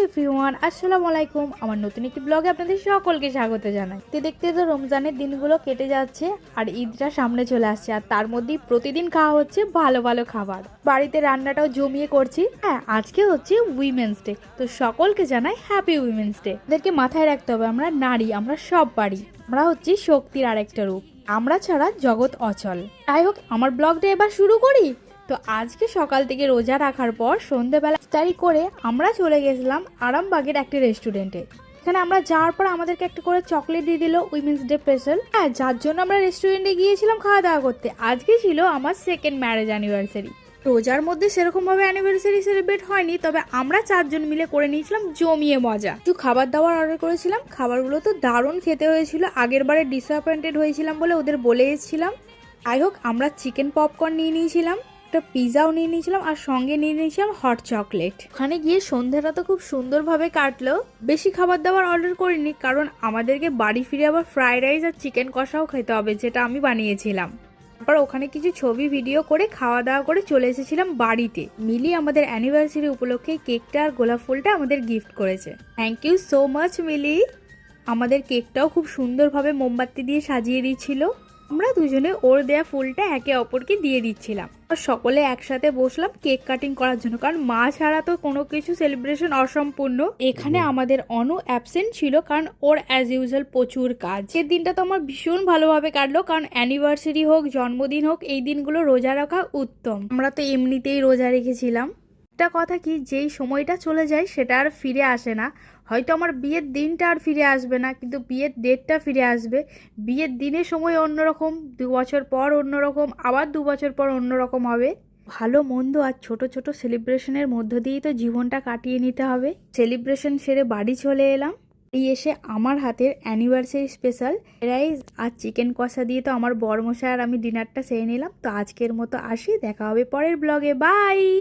Everyone, আসসালামু আলাইকুম। আমার নতুন একটি ব্লগে আপনাদের সকলকে স্বাগত জানাই। দেখতে তো রমজানের দিনগুলো কেটে যাচ্ছে আর ঈদটা সামনে চলে আসছে, আর তার মধ্যেই প্রতিদিন খাওয়া হচ্ছে ভালো ভালো খাবার। বাড়িতে রান্নাটাও জমিয়ে করছি। হ্যাঁ, আজকে হচ্ছে উইমেন্স ডে, তো সকলকে জানাই হ্যাপি উইমেন্স ডে। এদেরকে মাথায় রাখতে হবে, আমরা নারী, আমরা সব পারি, আমরা হচ্ছি শক্তির আরেকটা রূপ, আমরা ছাড়া জগৎ অচল। যাই হোক, আমার ব্লগটা এবার শুরু করি। তো আজকে সকাল থেকে রোজা রাখার পর সন্ধ্যেবেলা ইফতারি করে আমরা চলে গেছিলাম আরামবাগের একটি রেস্টুরেন্টে। এখানে আমরা যাওয়ার পর আমাদেরকে একটা করে চকলেট দিয়ে দিল উইমেন্স ডে স্পেশাল। হ্যাঁ, যার জন্য আমরা রেস্টুরেন্টে গিয়েছিলাম খাওয়া দাওয়া করতে। আজকে ছিল আমার সেকেন্ড ম্যারেজ অ্যানিভার্সারি। রোজার মধ্যে সেরকম ভাবে অ্যানিভার্সারি সেলিব্রেট হয়নি, তবে আমরা 4 জন মিলে করে নিয়েছিলাম জমিয়ে মজা। একটু খাবার দাবার অর্ডার করেছিলাম, খাবারগুলো তো দারুণ খেতে হয়েছিল। আগের বারে ডিসঅ্যাপয়েন্টেড হয়েছিলাম বলে ওদের বলে এসেছিলাম। যাই হোক, আমরা চিকেন পপকর্ন নিয়ে নিয়েছিলাম, একটা পিজাও নিয়ে নিয়েছিলাম, আর সঙ্গে নিয়ে নিয়েছিলাম হট চকলেট। ওখানে গিয়ে সন্ধ্যাটা তো খুব সুন্দরভাবে কাটলো। বেশি খাবার দাবার অর্ডার করিনি, কারণ আমাদেরকে বাড়ি ফিরে আবার ফ্রাইড রাইস আর চিকেন কষাও খেতে হবে, যেটা আমি বানিয়েছিলাম। তারপর ওখানে কিছু ছবি ভিডিও করে খাওয়া দাওয়া করে চলে এসেছিলাম বাড়িতে। মিলি আমাদের অ্যানিভার্সারি উপলক্ষে কেকটা আর গোলাপ ফুলটা আমাদের গিফট করেছে। থ্যাংক ইউ সো মাচ মিলি। আমাদের কেকটাও খুব সুন্দরভাবে মোমবাতি দিয়ে সাজিয়ে দিচ্ছিল। আমরা দুজনে ওর দেয়া ফুলটা একে অপরকে দিয়ে দিচ্ছিলাম। আর সকলে একসাথে বসলাম কেক কাটিং করার জন্য, কারণ মা ছাড়া তো কোনো কিছু সেলিব্রেশন অসম্পূর্ণ। এখানে আমাদের অনু অ্যাবসেন্ট ছিল, কারণ ওর অ্যাজ ইউজুয়াল প্রচুর কাজ। এই দিনটা তো আমার ভীষণ ভালোভাবে কাটলো, কারণ অ্যানিভার্সারি হোক, জন্মদিন হোক, এই দিনগুলো রোজা রাখা উত্তম। আমরা তো এমনিতেই রোজা রেখেছিলাম। একটা কথা কি, যেই সময়টা চলে যায় সেটা আর ফিরে আসে না। হয়তো আমার বিয়ের দিনটা আর ফিরে আসবে না, কিন্তু বিয়ের ডেটটা ফিরে আসবে। বিয়ের দিনের সময় অন্যরকম, 2 বছর পর অন্যরকম, আবার 2 বছর পর অন্যরকম হবে। ভালো মন্দ আর ছোট ছোট সেলিব্রেশনের মধ্য দিয়েই তো জীবনটা কাটিয়ে নিতে হবে। সেলিব্রেশন সেরে বাড়ি চলে এলাম। এই এসে আমার হাতের অ্যানিভার্সারি স্পেশাল রাইস আর চিকেন কষা দিয়ে তো আমার বরমশাই আর আমি ডিনারটা সেরে নিলাম। তো আজকের মতো আসি, দেখা হবে পরের ব্লগে। বাই।